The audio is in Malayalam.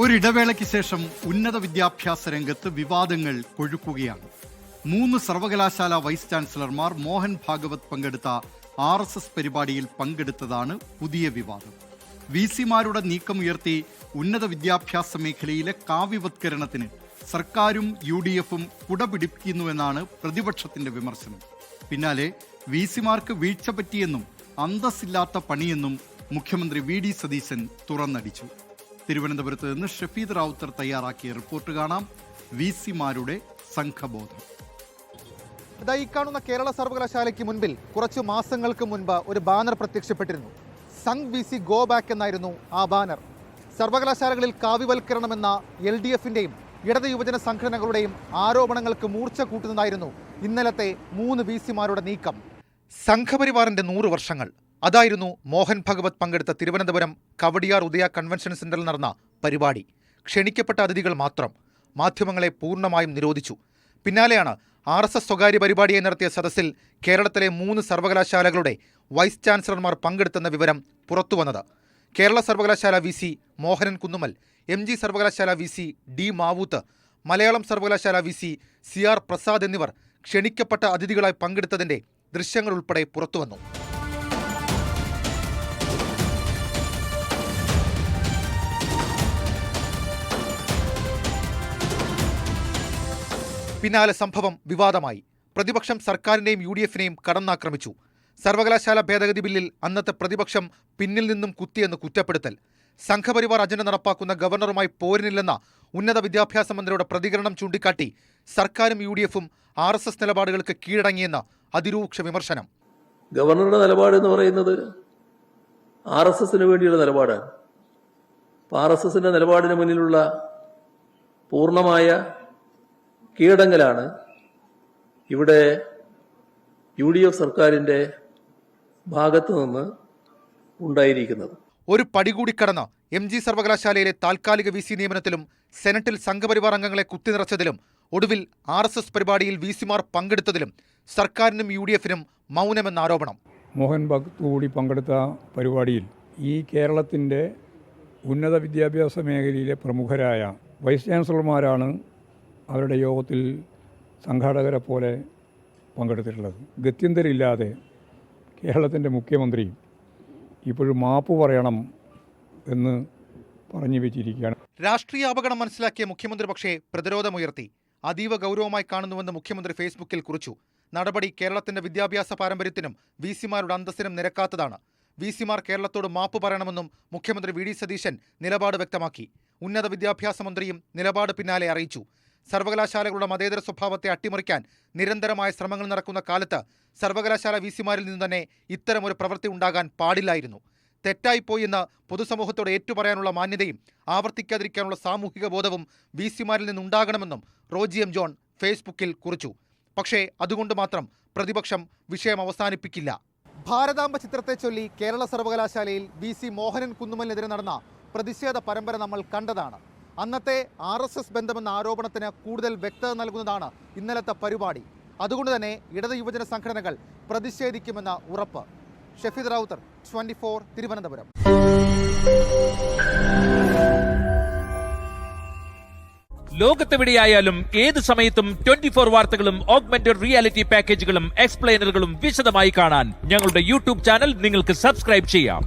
ഒരിടവേളയ്ക്ക് ശേഷം ഉന്നത വിദ്യാഭ്യാസ രംഗത്ത് വിവാദങ്ങൾ കൊഴുക്കുകയാണ്. 3 സർവകലാശാല വൈസ് ചാൻസലർമാർ മോഹൻ ഭാഗവത് പങ്കെടുത്ത RSS പരിപാടിയിൽ പങ്കെടുത്തതാണ് പുതിയ വിവാദം. VC-മാരുടെ നീക്കമുയർത്തി ഉന്നത വിദ്യാഭ്യാസ മേഖലയിലെ കാവ്യവത്കരണത്തിന് സർക്കാരും UDF-ഉം കുടപിടിപ്പിക്കുന്നുവെന്നാണ് പ്രതിപക്ഷത്തിന്റെ വിമർശനം. പിന്നാലെ VC-മാർക്ക് വീഴ്ച പറ്റിയെന്നും അന്തസ്സില്ലാത്ത പണിയെന്നും മുഖ്യമന്ത്രി VD സതീശൻ തുറന്നടിച്ചു. തിരുവനന്തപുരത്ത് നിന്ന് ഷഫീദ് റാവുത്തർ തയ്യാറാക്കിയ റിപ്പോർട്ട് കാണാം. VC-മാരുടെ സംഘബോധം. ഈ കാണുന്ന കേരള സർവകലാശാലയ്ക്ക് മുൻപിൽ കുറച്ചു മാസങ്ങൾക്ക് മുൻപ് ഒരു ബാനർ പ്രത്യക്ഷപ്പെട്ടിരുന്നു. സംഘ് VC ഗോ ബാക്ക് എന്നായിരുന്നു ആ ബാനർ. സർവകലാശാലകളിൽ കാവ്യവൽക്കരണമെന്ന LDF-ന്റെയും ഇടത് യുവജന സംഘടനകളുടെയും ആരോപണങ്ങൾക്ക് മൂർച്ച കൂട്ടുന്നതായിരുന്നു ഇന്നലത്തെ 3 VC-മാരുടെ നീക്കം. സംഘപരിവാറിന്റെ 100 വർഷങ്ങൾ, അതായിരുന്നു മോഹൻ ഭഗവത് പങ്കെടുത്ത തിരുവനന്തപുരം കവടിയാർ ഉദയ കൺവെൻഷൻ സെന്ററിൽ നടന്ന പരിപാടി. ക്ഷണിക്കപ്പെട്ട അതിഥികൾ മാത്രം. മാധ്യമങ്ങളെ പൂർണ്ണമായും നിരോധിച്ചു. പിന്നാലെയാണ് RSS സ്വകാര്യ പരിപാടിയായി നടത്തിയ സദസ്സിൽ കേരളത്തിലെ 3 സർവകലാശാലകളുടെ വൈസ് ചാൻസലർമാർ പങ്കെടുത്തെന്ന വിവരം പുറത്തുവന്നത്. കേരള സർവകലാശാല VC മോഹനൻ കുന്നുമ്മൽ, MG സർവകലാശാല VC D മാവൂത്ത്, മലയാളം സർവകലാശാല VC CR പ്രസാദ് എന്നിവർ ക്ഷണിക്കപ്പെട്ട അതിഥികളായി പങ്കെടുത്തതിന്റെ ദൃശ്യങ്ങൾ ഉൾപ്പെടെ പുറത്തുവന്നു. പിന്നാലെ സംഭവം വിവാദമായി. പ്രതിപക്ഷം സർക്കാരിനെയും UDF-നെയും കടന്നാക്രമിച്ചു. സർവകലാശാല ഭേദഗതി ബില്ലിൽ അന്നത്തെ പ്രതിപക്ഷം പിന്നിൽ നിന്നും കുത്തിയെന്ന് കുറ്റപ്പെടുത്തൽ. സംഘപരിവാർ അജണ്ട നടപ്പാക്കുന്ന ഗവർണറുമായി പോരിനില്ലെന്ന ഉന്നത വിദ്യാഭ്യാസ മന്ത്രിയുടെ പ്രതികരണം ചൂണ്ടിക്കാട്ടി സർക്കാരും UDF-ഉം RSS നിലപാടുകൾക്ക് കീഴടങ്ങിയെന്ന അതിരൂക്ഷ വിമർശനം. ഗവർണറുടെ നിലപാട് എന്ന് പറയുന്നത് RSS-ന് വേണ്ടിയുള്ള നിലപാടാണ്. RSS-ന്റെ നിലപാടിന് മുന്നിലുള്ള പൂർണ്ണമായ കീഴടങ്ങലാണ് ഇവിടെ UDF സർക്കാരിന്റെ ഭാഗത്തു നിന്ന് ഉണ്ടായിരിക്കുന്നത്. ഒരു പടി കൂടി കടന്ന് MG സർവകലാശാലയിലെ താൽക്കാലിക VC നിയമനത്തിലും സെനറ്റിൽ സംഘപരിവാർ അംഗങ്ങളെ കുത്തിനിറച്ചതിലും ഒടുവിൽ RSS പരിപാടിയിൽ VC-മാർ പങ്കെടുത്തതിലും സർക്കാരിനും UDF-നും മൗനമെന്ന ആരോപണം. മോഹൻ ഭഗത് കൂടി പങ്കെടുത്ത പരിപാടിയിൽ ഈ കേരളത്തിൻ്റെ ഉന്നത വിദ്യാഭ്യാസ മേഖലയിലെ പ്രമുഖരായ വൈസ് ചാൻസലർമാരാണ് അവരുടെ യോഗത്തിൽ സംഘാടകരെ പോലെ പങ്കെടുത്തിട്ടുള്ളത്. ഗത്യന്തരമില്ലാതെ കേരളത്തിൻ്റെ മുഖ്യമന്ത്രി ഇപ്പോഴും മാപ്പ് പറയണം എന്ന് പറഞ്ഞു വെച്ചിരിക്കുകയാണ്. രാഷ്ട്രീയ അപകടം മനസ്സിലാക്കിയ മുഖ്യമന്ത്രി പക്ഷേ പ്രതിരോധമുയർത്തി. അതീവ ഗൗരവമായി കാണുന്നുവെന്ന് മുഖ്യമന്ത്രി ഫേസ്ബുക്കിൽ കുറിച്ചു. നടപടി കേരളത്തിന്റെ വിദ്യാഭ്യാസ പാരമ്പര്യത്തിനും VC-മാരുടെ അന്തസ്സിനും നിരക്കാത്തതാണ്. VC-മാർ കേരളത്തോട് മാപ്പ് പറയണമെന്നും മുഖ്യമന്ത്രി VD സതീശൻ നിലപാട് വ്യക്തമാക്കി. ഉന്നത വിദ്യാഭ്യാസ മന്ത്രിയും നിലപാട് പിന്നാലെ അറിയിച്ചു. സർവകലാശാലകളുടെ മതേതര സ്വഭാവത്തെ അട്ടിമറിക്കാൻ നിരന്തരമായ ശ്രമങ്ങൾ നടക്കുന്ന കാലത്ത് സർവകലാശാല VC-മാരിൽ നിന്ന് തന്നെ ഇത്തരമൊരു പ്രവൃത്തി ഉണ്ടാകാൻ പാടില്ലായിരുന്നു. തെറ്റായിപ്പോയി എന്ന് പൊതുസമൂഹത്തോട് ഏറ്റുപറയാനുള്ള മാന്യതയും ആവർത്തിക്കാതിരിക്കാനുള്ള സാമൂഹിക ബോധവും VC-മാരിൽ നിന്നുണ്ടാകണമെന്നും റോജി M. ജോൺ ഫേസ്ബുക്കിൽ കുറിച്ചു. പക്ഷേ അതുകൊണ്ട് മാത്രം പ്രതിപക്ഷം വിഷയം അവസാനിപ്പിക്കില്ല. ഭാരതാംബ ചിത്രത്തെ ചൊല്ലി കേരള സർവകലാശാലയിൽ VC മോഹനൻ കുന്നുമ്മലിനെതിരെ നടന്ന പ്രതിഷേധ പരമ്പര നമ്മൾ കണ്ടതാണ്. അന്നത്തെ RSS ബന്ധമെന്ന ആരോപണത്തിന് കൂടുതൽ വ്യക്തത നൽകുന്നതാണ് ഇന്നലത്തെ പരിപാടി. അതുകൊണ്ട് തന്നെ ഇടത് യുവജന സംഘടനകൾ പ്രതിഷേധിക്കുമെന്ന ഉറപ്പ്. ഷഫീദ് റാവുത്തർ, 24 തിരുവനന്തപുരം. ലോകത്തെവിടെയായാലും ഏത് സമയത്തും 24 വാർത്തകളും ഓഗ്മെന്റഡ് റിയാലിറ്റി പാക്കേജുകളും എക്സ്പ്ലെയിനറുകളും വിശദമായി കാണാൻ ഞങ്ങളുടെ YouTube ചാനൽ നിങ്ങൾക്ക് സബ്സ്ക്രൈബ് ചെയ്യാം.